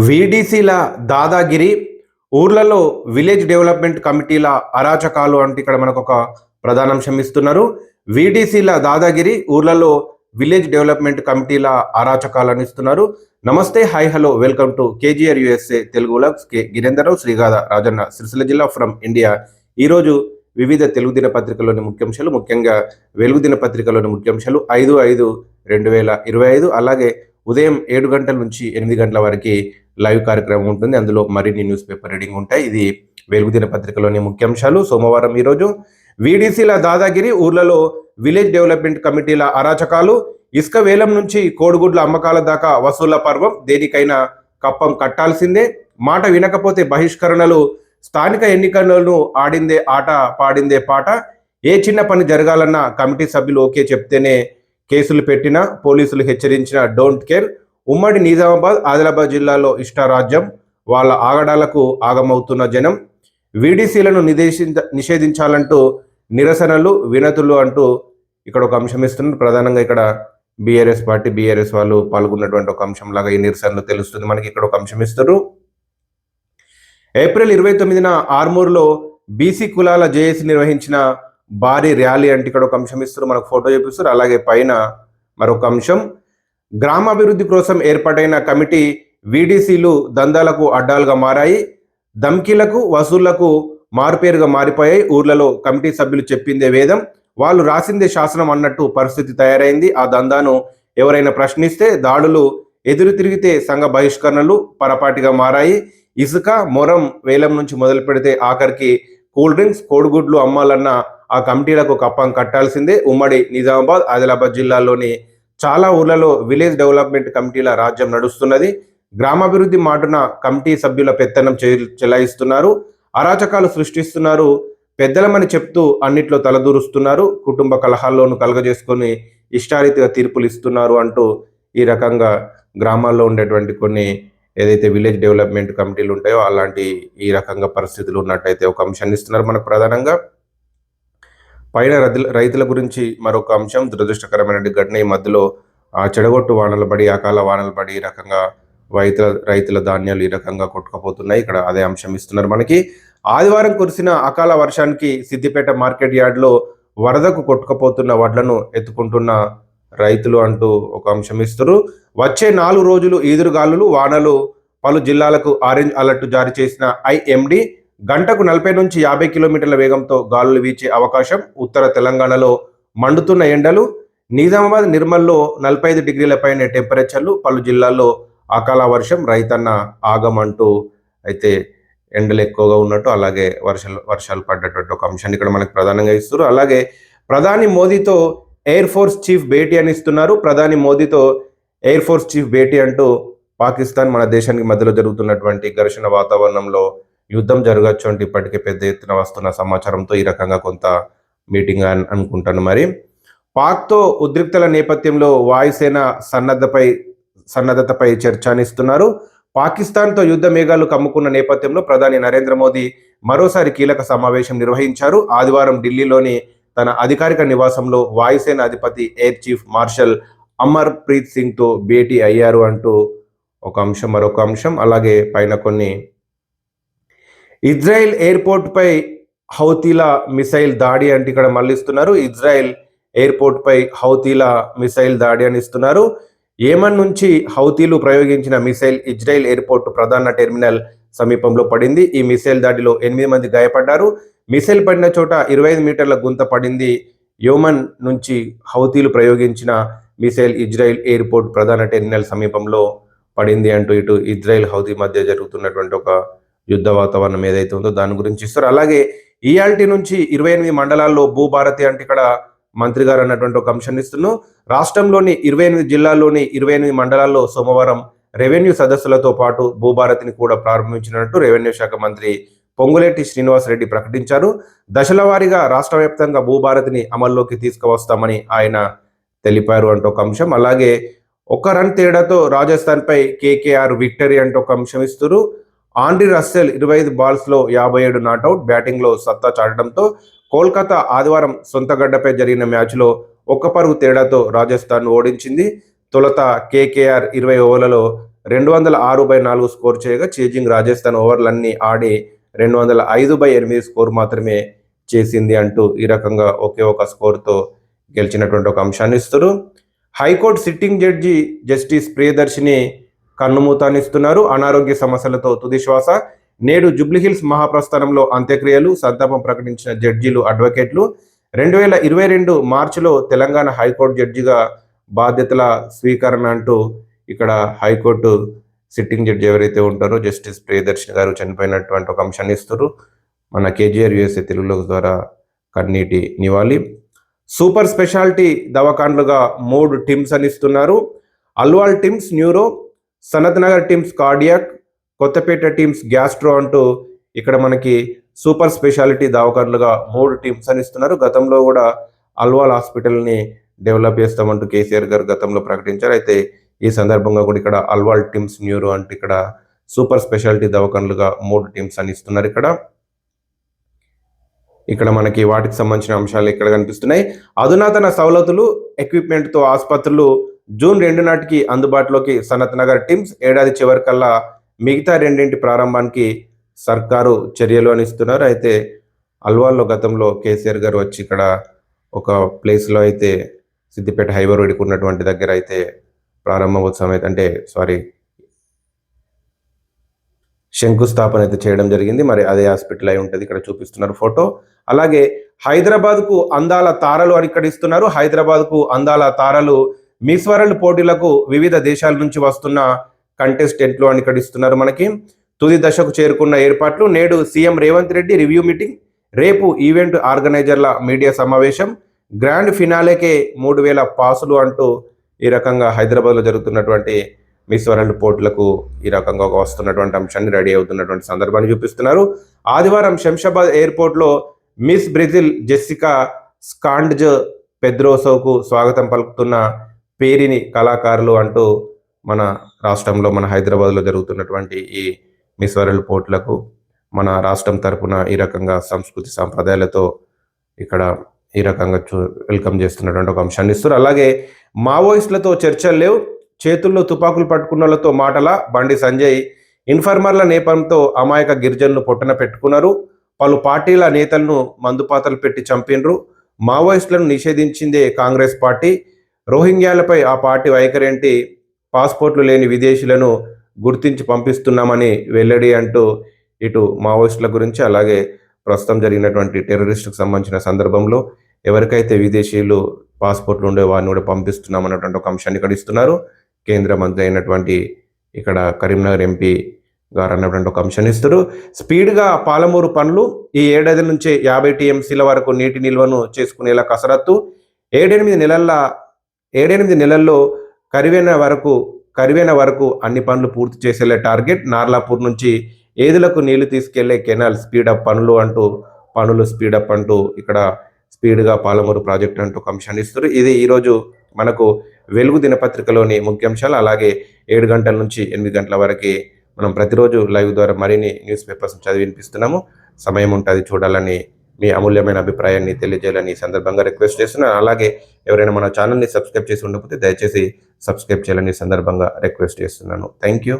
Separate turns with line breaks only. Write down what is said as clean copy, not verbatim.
వీడీసీల దాదాగిరి, ఊర్లలో village development కమిటీల అరాచకాలు అంటే ఇక్కడ మనకు ఒక ప్రధానాంశం ఇస్తున్నారు. వీడీసీల దాదాగిరి, ఊర్లలో విలేజ్ డెవలప్మెంట్ కమిటీల అరాచకాలను ఇస్తున్నారు. నమస్తే, hi, hello, welcome to KGR USA Telugu vlogs. శ్రీగాధ రాజన్న, సిరిసిల్ల జిల్లా ఫ్రమ్ ఇండియా. ఈరోజు వివిధ తెలుగు దినపత్రికలోని ముఖ్యాంశాలు, ముఖ్యంగా వెలుగు దినపత్రికలోని ముఖ్యాంశాలు 5/5/2025, అలాగే ఉదయం 7 గంటల నుంచి 8 గంటల వరకు లైవ్ కార్యక్రమం ఉంటుంది. అందులో మరిన్ని న్యూస్ పేపర్ రీడింగ్ ఉంటాయి. ఇది వెలుగు దినపత్రికలోని ముఖ్యాంశాలు. సోమవారం ఈరోజు వీడీసీల దాదాగిరి, ఊర్లలో విలేజ్ డెవలప్మెంట్ కమిటీల అరాచకాలు, ఇసుక వేలం నుంచి కోడిగుడ్ల అమ్మకాల దాకా వసూళ్ల పర్వం, దేనికైనా కప్పం కట్టాల్సిందే, మాట వినకపోతే బహిష్కరణలు, స్థానిక ఎన్నికలను ఆడిందే ఆట పాడిందే పాట, ఏ చిన్న పని జరగాలన్నా కమిటీ సభ్యులు ఓకే చెప్తేనే కేసులు పెట్టిన, పోలీసులు హెచ్చరించిన డోంట్ కేర్, ఉమ్మడి నిజామాబాద్, ఆదిలాబాద్ జిల్లాలో ఇష్టారాజ్యం, వాళ్ళ ఆగడాలకు ఆగమవుతున్న జనం, వీడీసీలను నిషేధించాలంటూ నిరసనలు, వినతులు అంటూ ఇక్కడ ఒక అంశం ఇస్తున్నారు. ప్రధానంగా ఇక్కడ బీఆర్ఎస్ వాళ్ళు పాల్గొన్నటువంటి ఒక అంశం లాగా ఈ నిరసనలు తెలుస్తుంది మనకి. ఇక్కడ ఒక అంశం ఇస్తారు. ఏప్రిల్ 29న ఆర్మూర్లో బీసీ కులాల జేఏసీ నిర్వహించిన భారీ ర్యాలీ అంటే ఇక్కడ ఒక అంశం ఇస్తారు, మనకు ఫోటో చూపిస్తారు. అలాగే పైన మరొక అంశం, గ్రామాభివృద్ధి కోసం ఏర్పాటైన కమిటీ వీడీసీలు దందాలకు అడ్డాలుగా మారాయి, ధమ్కీలకు వసూళ్లకు మారుపేరుగా మారిపోయాయి, ఊర్లలో కమిటీ సభ్యులు చెప్పిందే వేదం, వాళ్ళు రాసిందే శాసనం అన్నట్టు పరిస్థితి తయారైంది. ఆ దందాను ఎవరైనా ప్రశ్నిస్తే దాడులు, ఎదురు తిరిగితే సంఘ బహిష్కరణలు పరపాటిగా మారాయి. ఇసుక మొరం వేలం నుంచి మొదలు పెడితే ఆఖరికి కూల్ డ్రింక్స్, కోడిగుడ్లు అమ్మాలన్న ఆ కమిటీలకు కప్పం కట్టాల్సిందే. ఉమ్మడి నిజామాబాద్, ఆదిలాబాద్ జిల్లాల్లోని చాలా ఊర్లలో విలేజ్ డెవలప్మెంట్ కమిటీల రాజ్యం నడుస్తున్నది. గ్రామాభివృద్ధి మాటున కమిటీ సభ్యుల పెత్తనం చెలాయిస్తున్నారు, అరాచకాలు సృష్టిస్తున్నారు, పెద్దలమని చెప్తూ అన్నిట్లో తలదూరుస్తున్నారు, కుటుంబ కలహాల్లోనూ కలగజేసుకొని ఇష్టారీతిగా తీర్పులు ఇస్తున్నారు అంటూ ఈ రకంగా గ్రామాల్లో ఉండేటువంటి కొన్ని ఏదైతే విలేజ్ డెవలప్మెంట్ కమిటీలు ఉంటాయో అలాంటి ఈ రకంగా పరిస్థితులు ఉన్నట్టయితే ఒక అంశాన్ని ఇస్తున్నారు మనకు. ప్రధానంగా పైన రైతుల గురించి మరొక అంశం, దురదృష్టకరమైన ఘటన. ఈ మధ్యలో చెడగొట్టు వానలు పడి, అకాల వానలు పడి ఈ రకంగా రైతుల ధాన్యాలు ఈ రకంగా కొట్టుకుపోతున్నాయి. ఇక్కడ అదే అంశం ఇస్తున్నారు మనకి. ఆదివారం కురిసిన అకాల వర్షానికి సిద్దిపేట మార్కెట్ యార్డ్లో వరదకు కొట్టుకుపోతున్న వడ్లను ఎత్తుకుంటున్న రైతులు అంటూ ఒక అంశం ఇస్తారు. వచ్చే 4 రోజులు ఈదురుగాలులు, వానలు, పలు జిల్లాలకు ఆరెంజ్ అలర్ట్ జారీ చేసిన ఐఎండీ, గంటకు 40 నుంచి 50 కిలోమీటర్ల వేగంతో గాలులు వీచే అవకాశం, ఉత్తర తెలంగాణలో మండుతున్న ఎండలు, నిజామాబాద్, నిర్మల్లో 45 డిగ్రీల పైన టెంపరేచర్లు, పలు జిల్లాల్లో అకాల వర్షం, రైతన్న ఆగమంటూ అయితే ఎండలు ఎక్కువగా ఉన్నట్టు, అలాగే వర్షాలు పడ్డటువంటి ఒక అంశాన్ని ఇక్కడ మనకు ప్రధానంగా ఇస్తారు. అలాగే ప్రధాని మోదీతో ఎయిర్ ఫోర్స్ చీఫ్ భేటీ అని ఇస్తున్నారు. ప్రధాని మోదీతో ఎయిర్ ఫోర్స్ చీఫ్ భేటీ అంటూ పాకిస్తాన్ మన దేశానికి మధ్యలో జరుగుతున్నటువంటి ఘర్షణ వాతావరణంలో యుద్ధం జరగచ్చు అంటే ఇప్పటికే పెద్ద ఎత్తున వస్తున్న సమాచారంతో ఈ రకంగా కొంత మీటింగ్ అనుకుంటాను. మరి పాక్తో ఉద్రిక్తల నేపథ్యంలో వాయుసేన సన్నద్ధతపై చర్చనిస్తున్నారు. పాకిస్తాన్తో యుద్ధ మేఘాలు కమ్ముకున్న నేపథ్యంలో ప్రధాని నరేంద్ర మోదీ మరోసారి కీలక సమావేశం నిర్వహించారు. ఆదివారం ఢిల్లీలోని తన అధికారిక నివాసంలో వాయుసేన అధిపతి air chief marshal Amar Preet సింగ్తో భేటీ అయ్యారు అంటూ ఒక అంశం, మరొక అంశం. అలాగే పైన కొన్ని, ఇజ్రాయెల్ ఎయిర్పోర్ట్ పై హౌతీల మిసైల్ దాడి అంటే ఇక్కడ మళ్ళిస్తున్నారు. ఇజ్రాయెల్ ఎయిర్పోర్ట్ పై హౌతీల మిసైల్ దాడి అని ఇస్తున్నారు. ఏమన్ నుంచి హౌతీలు ప్రయోగించిన మిసైల్ ఇజ్రాయెల్ ఎయిర్పోర్ట్ ప్రధాన టెర్మినల్ సమీపంలో పడింది. ఈ మిసైల్ దాడిలో 8 మంది గాయపడ్డారు. మిసైల్ పడిన చోట 25 మీటర్ల గుంత పడింది. యోమన్ నుంచి హౌతీలు ప్రయోగించిన మిసైల్ ఇజ్రాయెల్ ఎయిర్పోర్ట్ ప్రధాన టెర్మినల్ సమీపంలో పడింది అంటూ ఇటు ఇజ్రాయెల్ హౌతీ మధ్య జరుగుతున్నటువంటి ఒక యుద్ధ వాతావరణం ఏదైతే ఉందో దాని గురించి ఇస్తారు. అలాగే ఈయాల్టీ నుంచి 28 మండలాల్లో భూభారతి అంటే ఇక్కడ మంత్రి గారు అన్నటువంటి ఒక అంశాన్ని ఇస్తున్నాం. రాష్ట్రంలోని 28 జిల్లాల్లోని 28 మండలాల్లో సోమవారం రెవెన్యూ సదస్సులతో పాటు భూభారతిని కూడా ప్రారంభించినట్టు రెవెన్యూ శాఖ మంత్రి పొంగులేటి శ్రీనివాసరెడ్డి ప్రకటించారు. దశల వారీగా రాష్ట్ర వ్యాప్తంగా భూభారతిని అమల్లోకి తీసుకువస్తామని ఆయన తెలిపారు అంటూ ఒక అంశం. అలాగే 1 రన్ తేడాతో రాజస్థాన్పై కేకేఆర్ విక్టరీ అంటూ ఒక అంశం ఇస్తారు. ఆండ్రీ రస్సెల్ 25 బాల్స్లో 57 నాట్అవుట్, బ్యాటింగ్లో సత్తా చాటడంతో కోల్కతా ఆదివారం సొంత గడ్డపై జరిగిన మ్యాచ్లో 1 పరుగు తేడాతో రాజస్థాన్ ఓడించింది. తొలుత కేకేఆర్ 20 ఓవర్లలో 206/4 స్కోర్ చేయగా చేజింగ్ రాజస్థాన్ ఓవర్లన్నీ ఆడి 205/8 స్కోర్ మాత్రమే చేసింది అంటూ ఈ రకంగా ఒకే ఒక స్కోర్తో గెలిచినటువంటి ఒక అంశాన్ని ఇస్తారు. High court sitting judge justice Priyadarshini కన్నుమూతాన్నిస్తున్నారు. అనారోగ్య సమస్యలతో తుది శ్వాస. నేడు జూబ్లీహిల్స్ మహాప్రస్థానంలో అంత్యక్రియలు. సంతాపం ప్రకటించిన జడ్జీలు, అడ్వకేట్లు. 2022 మార్చిలో తెలంగాణ హైకోర్టు జడ్జిగా బాధ్యతల స్వీకరణ అంటూ ఇక్కడ హైకోర్టు సిట్టింగ్ జడ్జి ఎవరైతే ఉంటారో జస్టిస్ ప్రియదర్శిని గారు చనిపోయినటువంటి ఒక అంశాన్ని ఇస్తారు. మన కేజీఆర్ యూఎస్ఏ తెలుగులో ద్వారా కన్నీటి నివాళి. సూపర్ స్పెషాలిటీ దవాఖాన్లుగా 3 టీమ్స్ అని ఇస్తున్నారు. Alwal TIMS neuro, Sanath Nagar TIMS cardiac, Kothapet TIMS gastro అంటూ ఇక్కడ మనకి సూపర్ స్పెషాలిటీ దవాఖాన్లుగా 3 టీమ్స్ అని ఇస్తున్నారు. గతంలో కూడా అల్వాల్ హాస్పిటల్ని డెవలప్ చేస్తామంటూ కేసీఆర్ గారు గతంలో ప్రకటించారు. అయితే ఈ సందర్భంగా కూడా ఇక్కడ అల్వాల్ టీమ్స్ న్యూరో అంటే ఇక్కడ సూపర్ స్పెషాలిటీ దవాఖాన్లుగా 3 టీమ్స్ అని ఇస్తున్నారు. ఇక్కడ మనకి వాటికి సంబంధించిన అంశాలు ఇక్కడ కనిపిస్తున్నాయి. అధునాతన సౌలతులు, ఎక్విప్మెంట్తో ఆసుపత్రులు జూన్ 2 నాటికి అందుబాటులోకి. సనత్ నగర్ టీమ్స్ ఏడాది చివరికల్లా మిగతా 2 ప్రారంభానికి సర్కారు చర్యలు అని ఇస్తున్నారు. అయితే అల్వాల్లో గతంలో కేసీఆర్ గారు వచ్చి ఇక్కడ ఒక ప్లేస్లో అయితే సిద్దిపేట హైవే రోడ్డుకు ఉన్నటువంటి దగ్గర అయితే ప్రారంభోత్సవం అయితే శంకుస్థాపన అయితే చేయడం జరిగింది. మరి అదే హాస్పిటల్ అయి ఉంటుంది. ఇక్కడ చూపిస్తున్నారు ఫోటో. అలాగే హైదరాబాద్కు అందాల తారలు అని ఇక్కడ ఇస్తున్నారు. హైదరాబాద్కు అందాల తారలు మిస్ వరల్డ్ పోటీలకు వివిధ దేశాల నుంచి వస్తున్న కంటెస్టెంట్లు అని ఇక్కడ ఇస్తున్నారు. మనకి తుది దశకు చేరుకున్న ఏర్పాట్లు. నేడు CM Revanth Reddy review meeting. రేపు ఈవెంట్ ఆర్గనైజర్ల మీడియా సమావేశం. గ్రాండ్ ఫినాలేకే 3000 పాసులు అంటూ ఈ రకంగా హైదరాబాద్లో జరుగుతున్నటువంటి మిస్ వరల్డ్ పోటీలకు ఈ రకంగా వస్తున్నటువంటి అంశాన్ని రెడీ అవుతున్నటువంటి సందర్భాన్ని చూపిస్తున్నారు. ఆదివారం శంషాబాద్ ఎయిర్పోర్ట్లో మిస్ బ్రెజిల్ జెస్సికా స్కాండ్జ్ పెద్రోసోకు స్వాగతం పలుకుతున్న పేరిని కళాకారులు అంటూ మన రాష్ట్రంలో మన హైదరాబాద్లో జరుగుతున్నటువంటి ఈ మిస్ వరల్డ్ పోటీలకు మన రాష్ట్రం తరపున ఈ రకంగా సంస్కృతి సాంప్రదాయాలతో ఇక్కడ ఈ రకంగా వెల్కమ్ చేస్తున్నటువంటి ఒక అంశాన్ని ఇస్తారు. అలాగే మావోయిస్టులతో చర్చలు లేవు, చేతుల్లో తుపాకులు పట్టుకున్న వాళ్ళతో మాటల. బండి సంజయ్ ఇన్ఫార్మర్ల నేపంతో అమాయక గిరిజనులు పొట్టన పెట్టుకున్నారు. పలు పార్టీల నేతలను మందుపాతలు పెట్టి చంపినరు. మావోయిస్టులను నిషేధించిందే కాంగ్రెస్ పార్టీ. రోహింగ్యాలపై ఆ పార్టీ వైఖరేంటి? పాస్పోర్ట్లు లేని విదేశీయులను గుర్తించి పంపిస్తున్నామని వెల్లడి అంటూ ఇటు మావోయిస్టుల గురించి అలాగే ప్రస్తుతం జరిగినటువంటి టెర్రరిస్టుకు సంబంధించిన సందర్భంలో ఎవరికైతే విదేశీయులు పాస్పోర్ట్లు ఉండే వారిని కూడా పంపిస్తున్నాం అన్నటువంటి ఒక అంశాన్ని ఇక్కడ ఇస్తున్నారు. కేంద్ర మంత్రి అయినటువంటి ఇక్కడ కరీంనగర్ ఎంపీ గారు అన్నటువంటి ఒక అంశాన్ని ఇస్తారు. స్పీడ్గా పాలమూరు పనులు. ఈ ఏడాది నుంచే 50 టీఎంసీల వరకు నీటి నిల్వను చేసుకునేలా కసరత్తు. 7-8 నెలల్లో కరివేన వరకు అన్ని పనులు పూర్తి చేసేలా టార్గెట్. నార్లాపూర్ నుంచి ఏదులకు నీళ్లు తీసుకెళ్లే కెనాల్ స్పీడప్ పనులు స్పీడప్ అంటూ ఇక్కడ స్పీడ్గా పాలమూరు ప్రాజెక్ట్ అంటూ ఒక అంశాన్ని ఇస్తారు. ఇది ఈరోజు మనకు వెలుగు దినపత్రికలోని ముఖ్యాంశాలు. అలాగే 7 గంటల నుంచి 8 గంటల వరకు మనం ప్రతిరోజు లైవ్ ద్వారా మరిన్ని న్యూస్ పేపర్స్ చదివి వినిపిస్తున్నాము. సమయం ఉంటుంది చూడాలని, మీ అమూల్యమైన అభిప్రాయాన్ని తెలియజేయాలని ఈ సందర్భంగా రిక్వెస్ట్ చేస్తున్నాను. అలాగే ఎవరైనా మన ఛానల్ని సబ్స్క్రైబ్ చేసి ఉండకపోతే దయచేసి సబ్స్క్రైబ్ చేయాలని ఈ సందర్భంగా రిక్వెస్ట్ చేస్తున్నాను. Thank you.